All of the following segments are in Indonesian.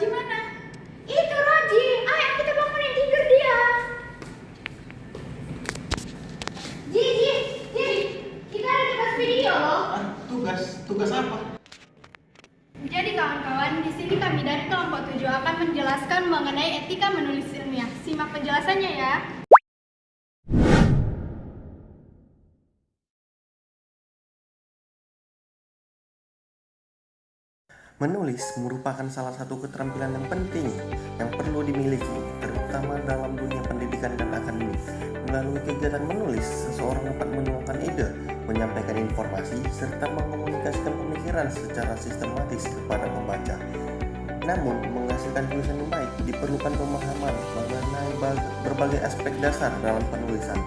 Roji mana? Itu Roji, ayo kita bangunin tidur dia. Ji, kita ada tugas video loh. Tugas apa? Jadi kawan-kawan, di sini kami dari kelompok 7 akan menjelaskan mengenai etika menulis ilmiah. Simak penjelasannya ya. Menulis merupakan salah satu keterampilan yang penting yang perlu dimiliki, terutama dalam dunia pendidikan dan akademik. Melalui kegiatan menulis, seseorang dapat menuangkan ide, menyampaikan informasi, serta mengkomunikasikan pemikiran secara sistematis kepada pembaca. Namun, menghasilkan tulisan yang baik diperlukan pemahaman mengenai berbagai aspek dasar dalam penulisan.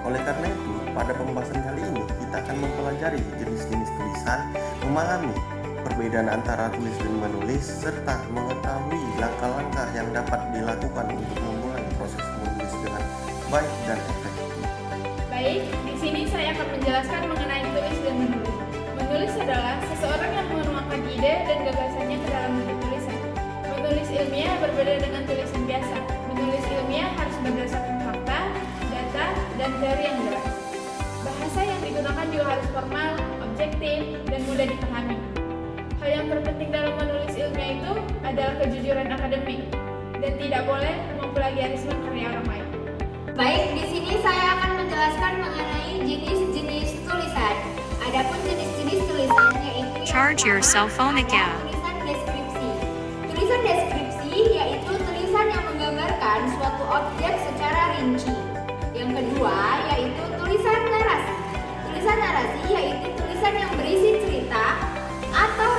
Oleh karena itu, pada pembahasan kali ini kita akan mempelajari jenis-jenis tulisan, memahami perbedaan antara tulis dan menulis, serta mengetahui langkah-langkah yang dapat dilakukan untuk memulai proses menulis dengan baik dan efektif. Baik, di sini saya akan menjelaskan mengenai tulis dan menulis. Menulis adalah seseorang yang menuangkan ide dan gagasannya ke dalam bentuk tulisan. Menulis ilmiah berbeda dengan tulisan biasa. Menulis ilmiah harus berdasarkan fakta, data, dan teori yang jelas. Bahasa yang digunakan juga harus formal, objektif, dan mudah dipahami. Hal yang terpenting dalam menulis ilmiah itu adalah kejujuran akademik dan tidak boleh memplagiarisme karya orang lain. Baik, di sini saya akan menjelaskan mengenai jenis-jenis tulisan. Adapun jenis-jenis tulisan yaitu Charge your cell phone account. tulisan deskripsi. Tulisan deskripsi yaitu tulisan yang menggambarkan suatu objek secara rinci. Yang kedua yaitu tulisan narasi. Tulisan narasi yaitu tulisan yang berisi cerita atau